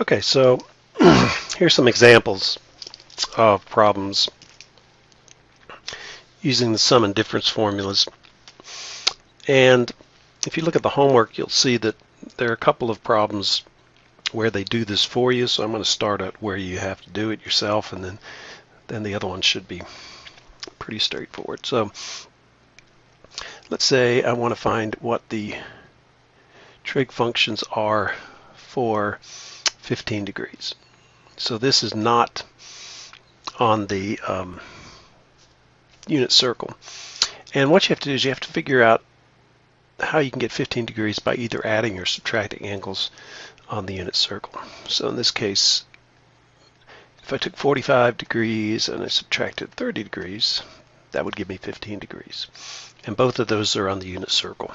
Okay, so here's some examples of problems using the sum and difference formulas. And if you look at the homework, you'll see that there are a couple of problems where they do this for you. So I'm going to start at where you have to do it yourself, and then the other one should be pretty straightforward. So let's say I want to find what the trig functions are for 15 degrees. So this is not on the unit circle. And what you have to do is you have to figure out how you can get 15 degrees by either adding or subtracting angles on the unit circle. So in this case, if I took 45 degrees and I subtracted 30 degrees, that would give me 15 degrees. And both of those are on the unit circle.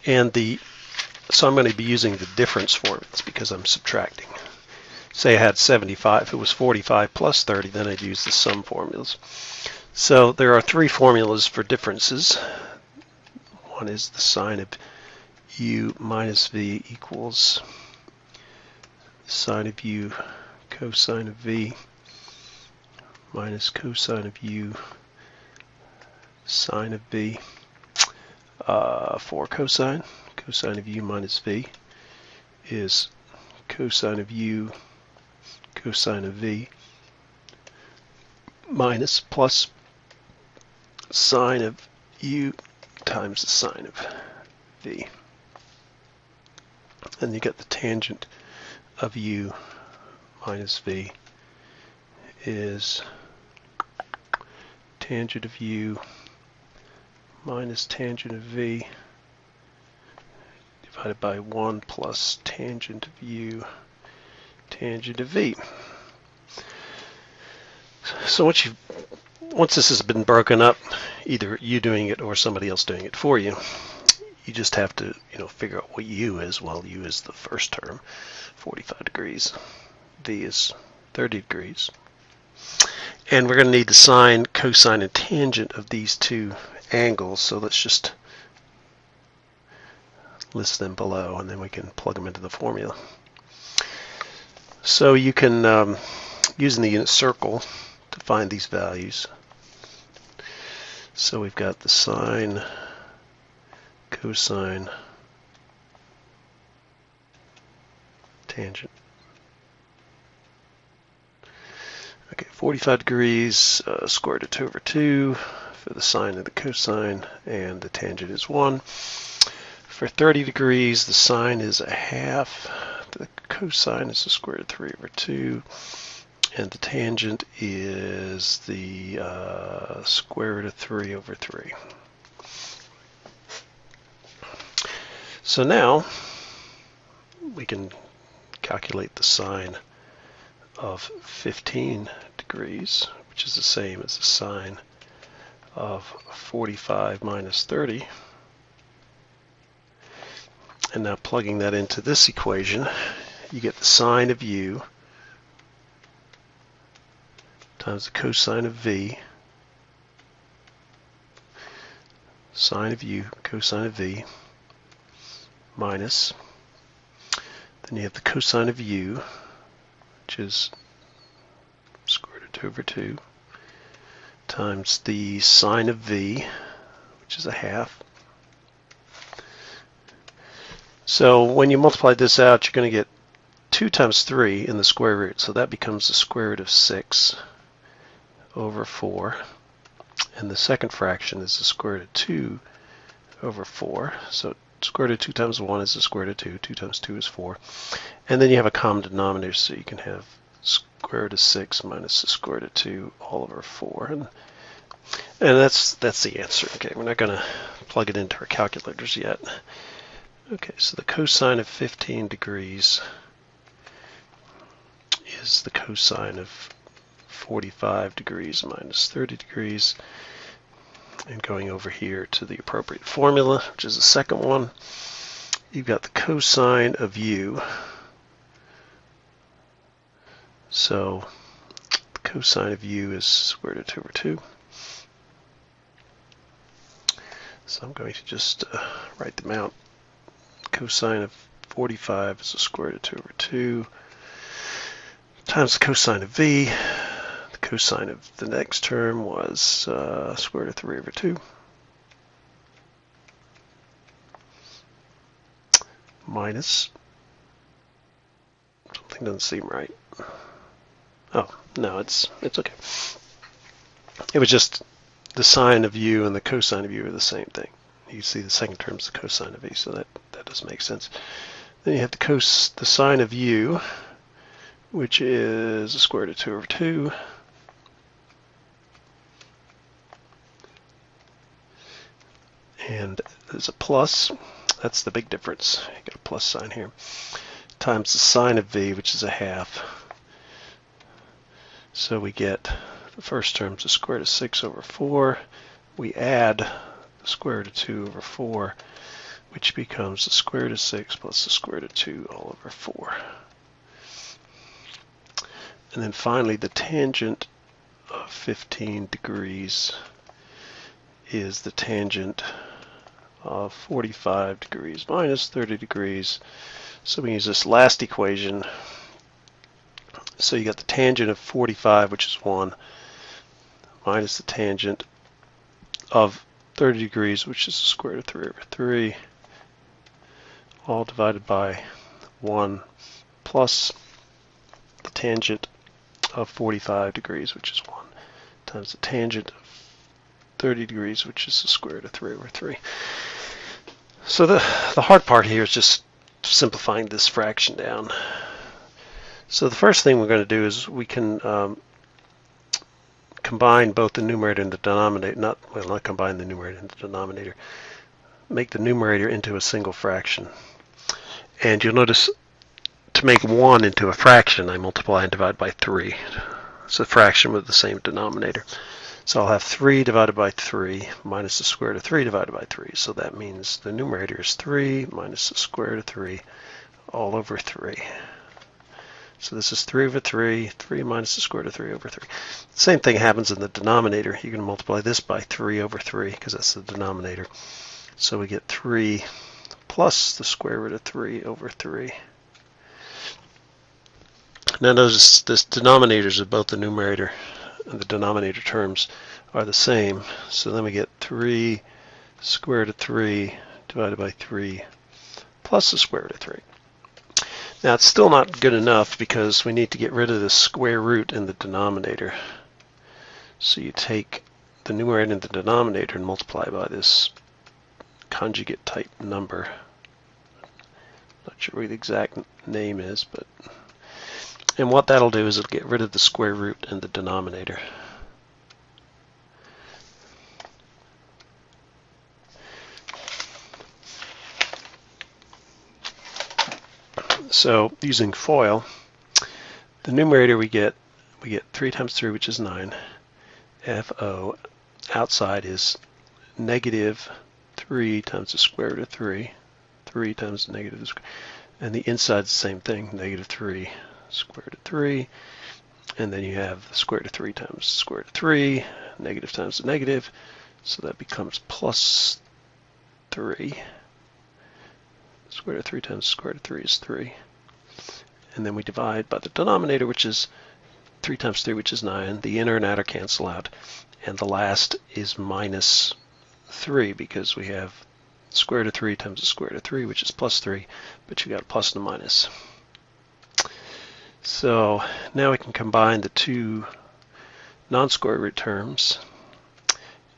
And so I'm going to be using the difference formulas because I'm subtracting. Say I had 75, if it was 45 plus 30, then I'd use the sum formulas. So there are three formulas for differences. One is the sine of u minus v equals sine of u cosine of v minus cosine of u sine of v for cosine. Cosine of u minus v is cosine of u cosine of v minus plus sine of u times the sine of v. And you get the tangent of u minus v is tangent of u minus tangent of v divided by 1 plus tangent of u tangent of v. So once this has been broken up, either you doing it or somebody else doing it for you, you just have to figure out what u is. Well, u is the first term, 45 degrees. V is 30 degrees. And we're going to need the sine, cosine, and tangent of these two angles. So let's just list them below, and then we can plug them into the formula. So you can, using the unit circle, to find these values. So we've got the sine, cosine, tangent. Okay, 45 degrees, square root of 2 over 2 for the sine and the cosine, and the tangent is 1. For 30 degrees, the sine is a half, the cosine is the square root of 3 over 2, and the tangent is the square root of 3 over 3. So now we can calculate the sine of 15 degrees, which is the same as the sine of 45 minus 30. And now plugging that into this equation, you get the sine of u times the cosine of v, sine of u, cosine of v, minus, then you have the cosine of u, which is square root of 2 over 2, times the sine of v, which is a half. So when you multiply this out, you're going to get 2 times 3 in the square root, so that becomes the square root of 6 over 4. And the second fraction is the square root of 2 over 4. So square root of 2 times 1 is the square root of 2. 2 times 2 is 4. And then you have a common denominator, so you can have square root of 6 minus the square root of 2 all over 4. And that's the answer. Okay, we're not going to plug it into our calculators yet. Okay, so the cosine of 15 degrees is the cosine of 45 degrees minus 30 degrees. And going over here to the appropriate formula, which is the second one, you've got the cosine of u. So the cosine of u is square root of 2 over 2. So I'm going to just write them out. Cosine of 45 is the square root of 2 over 2 times the cosine of v. The cosine of the next term was square root of 3 over 2 minus, something doesn't seem right. Oh, no, it's okay. It was just the sine of u and the cosine of u are the same thing. You see the second term is the cosine of v, so that does make sense. Then you have the sine of u, which is the square root of 2 over 2 and there's a plus. That's the big difference. You got a plus sign here. Times the sine of v, which is a half. So we get the first term's the square root of 6 over 4. We add the square root of 2 over 4, which becomes the square root of 6 plus the square root of 2 all over 4. And then finally, the tangent of 15 degrees is the tangent of 45 degrees minus 30 degrees. So we use this last equation. So you got the tangent of 45, which is 1, minus the tangent of 30 degrees, which is the square root of 3 over 3, all divided by 1, plus the tangent of 45 degrees, which is 1, times the tangent of 30 degrees, which is the square root of 3 over 3. So the hard part here is just simplifying this fraction down. So the first thing we're going to do is we can combine both the numerator and the denominator. Not combine the numerator and the denominator. Make the numerator into a single fraction. And you'll notice to make 1 into a fraction, I multiply and divide by 3. It's a fraction with the same denominator. So I'll have 3 divided by 3 minus the square root of 3 divided by 3. So that means the numerator is 3 minus the square root of 3 all over 3. So this is 3 over 3, 3 minus the square root of 3 over 3. The same thing happens in the denominator. You can multiply this by 3 over 3 because that's the denominator. So we get 3 plus the square root of 3 over 3. Now notice this denominators of both the numerator and the denominator terms are the same. So then we get 3 square root of 3 divided by 3 plus the square root of 3. Now it's still not good enough because we need to get rid of the square root in the denominator. So you take the numerator and the denominator and multiply by this conjugate type number. Not sure what the exact name is, but and what that'll do is it'll get rid of the square root in the denominator. So using FOIL, the numerator we get 3 times 3, which is 9. FO outside is negative 3 times the square root of 3. 3 times the negative the square. And the inside is the same thing, negative 3 square root of 3. And then you have the square root of 3 times the square root of 3, negative times the negative. So that becomes plus 3. Square root of 3 times the square root of 3 is 3. And then we divide by the denominator, which is 3 times 3, which is 9. The inner and outer cancel out. And the last is minus 3 because we have square root of 3 times the square root of 3, which is plus 3. But you got a plus and a minus. So now we can combine the two non-square root terms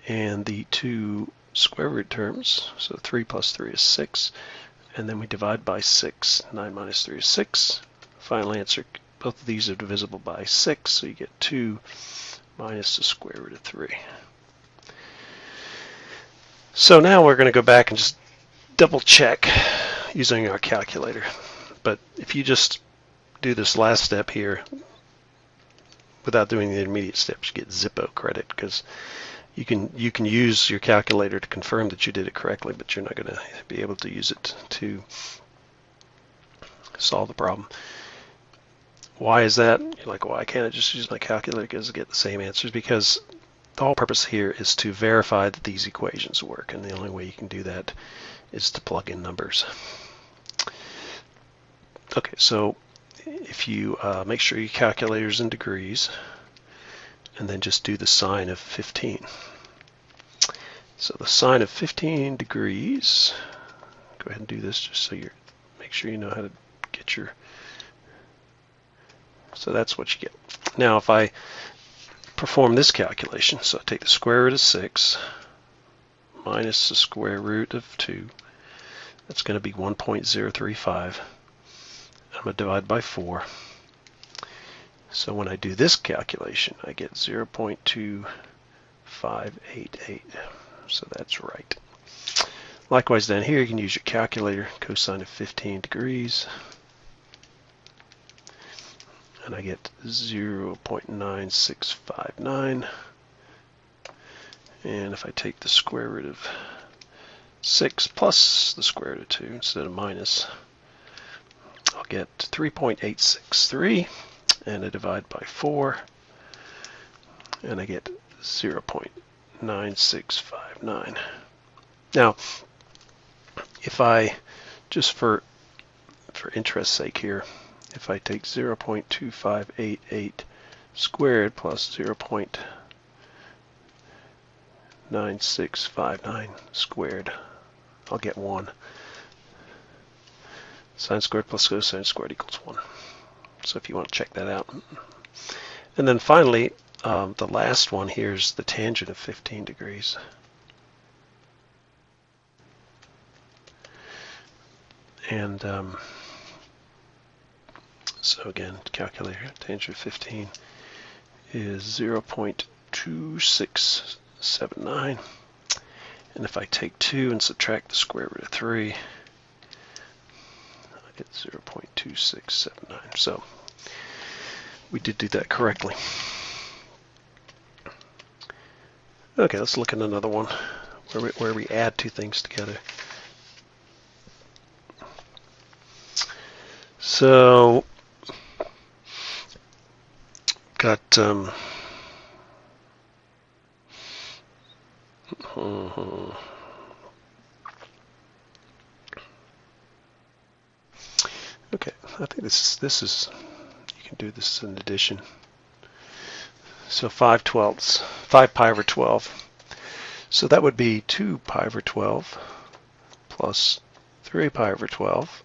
and the two square root terms. So 3 plus 3 is 6. And then we divide by 6. 9 minus 3 is 6. Final answer, both of these are divisible by 6, so you get 2 minus the square root of 3. So now we're going to go back and just double check using our calculator. But if you just do this last step here without doing the intermediate steps, you get Zippo credit because you can use your calculator to confirm that you did it correctly, but you're not going to be able to use it to solve the problem. Why is that? You're like, why can't I just use my calculator to get the same answers? Because the whole purpose here is to verify that these equations work, and the only way you can do that is to plug in numbers. Okay, so if you make sure your calculator's in degrees, and then just do the sine of 15. So the sine of 15 degrees, go ahead and do this just so you make sure you know how to get your, so that's what you get. Now if I perform this calculation, so I take the square root of 6 minus the square root of 2, that's going to be 1.035. I'm going to divide by 4. So when I do this calculation, I get 0.2588. So that's right. Likewise down here, you can use your calculator, cosine of 15 degrees. And I get 0.9659. And if I take the square root of 6 plus the square root of 2 instead of minus, I'll get 3.863. And I divide by 4, and I get 0.9659. Now, if I, just for interest's sake here, if I take 0.2588 squared plus 0.9659 squared, I'll get 1. Sine squared plus cosine squared equals 1. So if you want to check that out. And then finally, the last one here is the tangent of 15 degrees. And so again, calculator, tangent of 15 is 0.2679. And if I take 2 and subtract the square root of 3, I get 0.2679. So we did do that correctly. Okay, let's look at another one where we add two things together. So got okay, I think this is you can do this in addition. So 5/12, 5 pi over 12. So that would be 2 pi over 12 plus 3 pi over 12.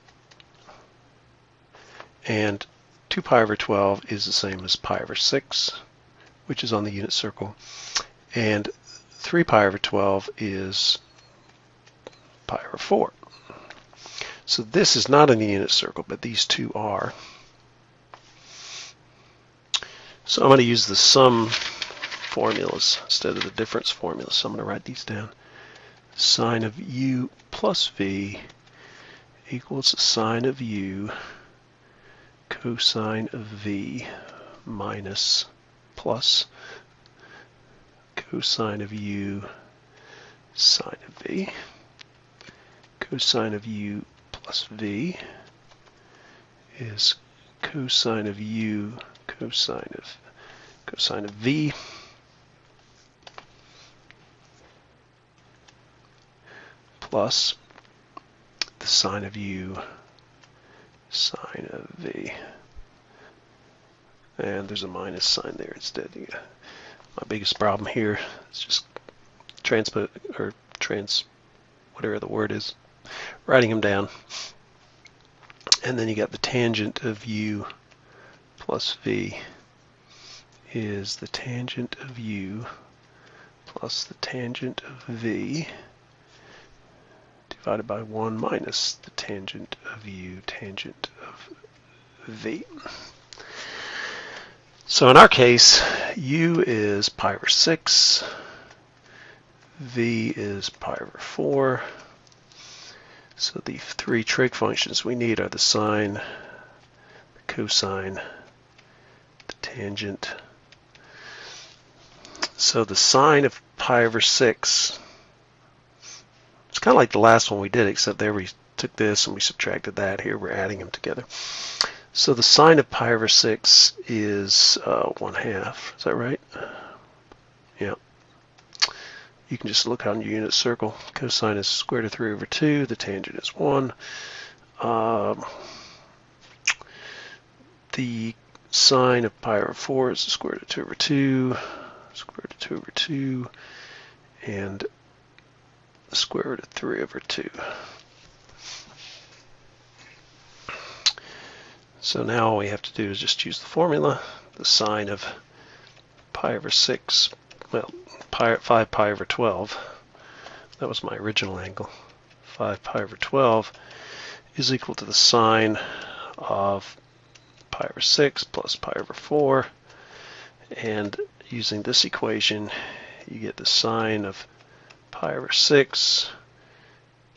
And 2 pi over 12 is the same as pi over 6, which is on the unit circle. And 3 pi over 12 is pi over 4. So this is not in the unit circle, but these two are. So I'm going to use the sum formulas instead of the difference formulas. So I'm going to write these down. Sine of u plus v equals the sine of u cosine of v minus plus cosine of u sine of v. Cosine of u plus v is cosine of u cosine of v plus the sine of u sine of v. And there's a minus sign there instead. My biggest problem here is just whatever the word is, writing them down. And then you got the tangent of u plus v is the tangent of u plus the tangent of v divided by 1 minus the tangent of u tangent of v. So in our case, u is pi over 6, v is pi over 4. So the three trig functions we need are the sine, the cosine, the tangent. So the sine of pi over 6, it's kind of like the last one we did, except there we took this and we subtracted that. Here we're adding them together. So the sine of pi over 6 is 1/2. Is that right? Yeah. You can just look on your unit circle. Cosine is square root of 3 over 2. The tangent is 1. the sine of pi over 4 is the square root of 2 over 2, square root of 2 over 2, and the square root of 3 over 2. So now all we have to do is just use the formula. The sine of pi over 6, well, 5 pi over 12, that was my original angle. 5 pi over 12 is equal to the sine of pi over 6 plus pi over 4. And using this equation, you get the sine of pi over 6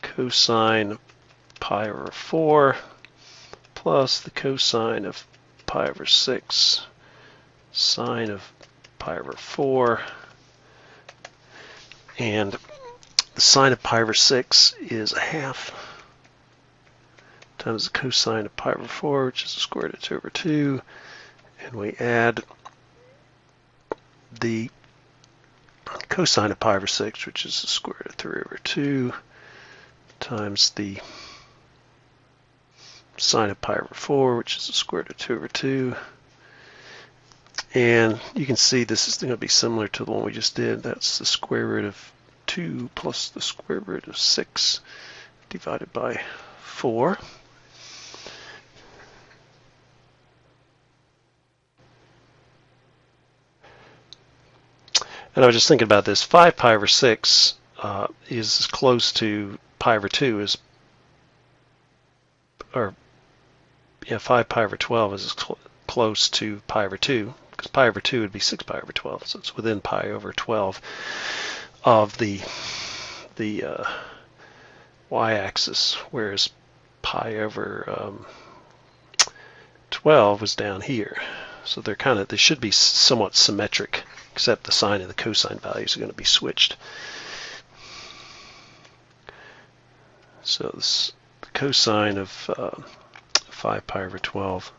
cosine of pi over 4 plus the cosine of pi over 6 sine of pi over 4. And the sine of pi over 6 is a half times the cosine of pi over 4, which is the square root of 2 over 2. And we add the cosine of pi over 6, which is the square root of 3 over 2, times the sine of pi over 4, which is the square root of 2 over 2. And you can see this is going to be similar to the one we just did. That's the square root of 2 plus the square root of 6 divided by 4. And I was just thinking about this. 5 pi over 6 is as close to pi over 2 as, or yeah, 5 pi over 12 is as close to pi over 2, because pi over 2 would be 6 pi over 12, so it's within pi over 12 of the y-axis, whereas pi over 12 was down here. So they should be somewhat symmetric, except the sine and the cosine values are going to be switched. So the cosine of 5 pi over 12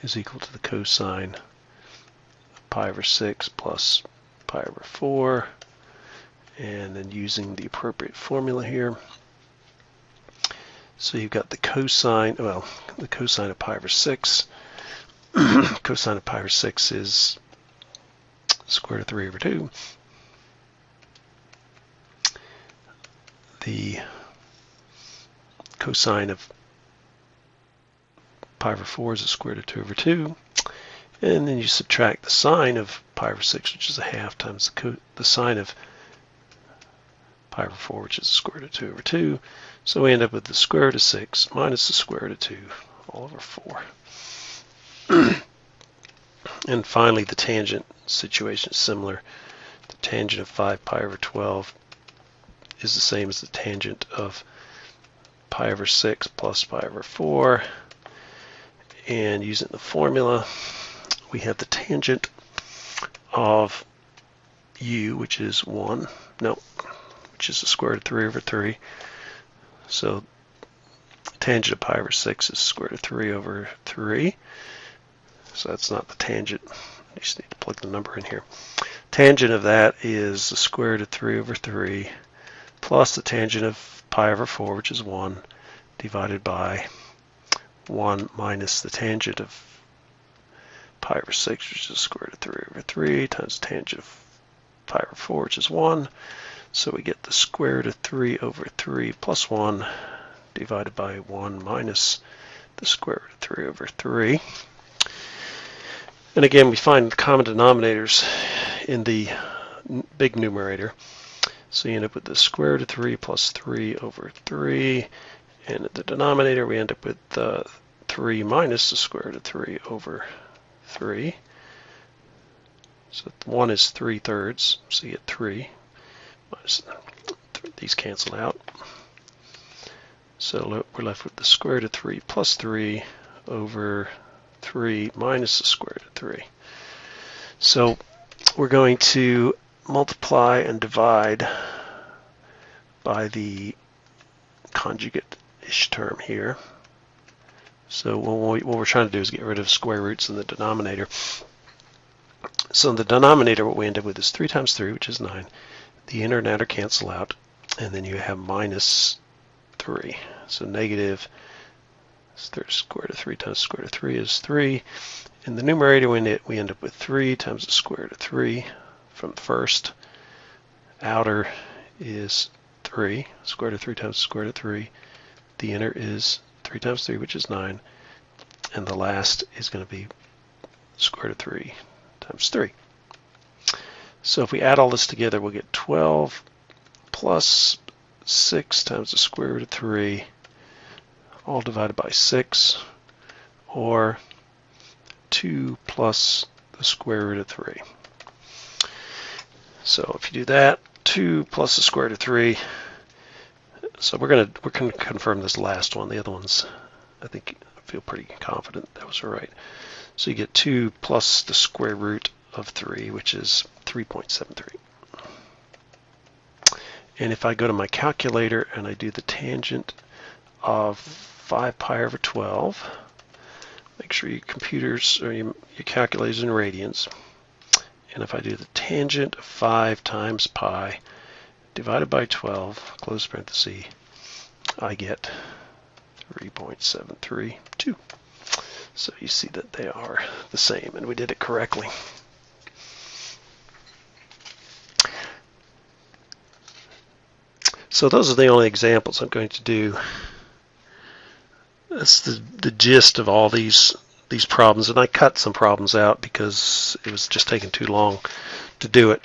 is equal to the cosine of pi over 6 plus pi over 4, and then using the appropriate formula here. So you've got the cosine, well, the cosine of pi over 6. Cosine of pi over 6 is square root of 3 over 2. The cosine of pi over 4 is the square root of 2 over 2. And then you subtract the sine of pi over 6, which is a half, times the sine of pi over 4, which is the square root of 2 over 2. So we end up with the square root of 6 minus the square root of 2 all over 4. And finally, the tangent situation is similar. The tangent of 5 pi over 12 is the same as the tangent of pi over 6 plus pi over 4. And using the formula, we have the tangent of u, which is 1, which is the square root of 3 over 3. So tangent of pi over 6 is square root of 3 over 3. So that's not the tangent. You just need to plug the number in here. Tangent of that is the square root of 3 over 3 plus the tangent of pi over 4, which is 1, divided by 1 minus the tangent of pi over 6, which is the square root of 3 over 3, times the tangent of pi over 4, which is 1. So we get the square root of 3 over 3 plus 1 divided by 1 minus the square root of 3 over 3. And again, we find the common denominators in the big numerator. So you end up with the square root of 3 plus 3 over 3. And at the denominator, we end up with 3 minus the square root of 3 over 3. So 1 is 3/3, so you get 3. Minus, these cancel out. So we're left with the square root of 3 plus 3 over 3 minus the square root of 3. So we're going to multiply and divide by the conjugate-ish term here. So what we're trying to do is get rid of square roots in the denominator. So in the denominator, what we end up with is 3 times 3, which is 9. The inner and outer cancel out, and then you have minus 3. So negative So square root of 3 times the square root of 3 is 3. In the numerator, we end up with 3 times the square root of 3 from the first. Outer is 3. Square root of 3 times the square root of 3. The inner is 3 times 3, which is 9. And the last is going to be square root of 3 times 3. So if we add all this together, we'll get 12 plus 6 times the square root of 3, all divided by 6, or 2 plus the square root of 3. So if you do that, 2 plus the square root of 3, so we're gonna confirm this last one. The other ones, I feel pretty confident that was right. So you get 2 plus the square root of 3, which is 3.73. And if I go to my calculator and I do the tangent of 5 pi over 12, make sure your computers or your calculators in radians. And if I do the tangent of 5 times pi divided by 12, close parenthesis, I get 3.732. So you see that they are the same, and we did it correctly. So those are the only examples I'm going to do. That's the gist of all these problems, and I cut some problems out because it was just taking too long to do it.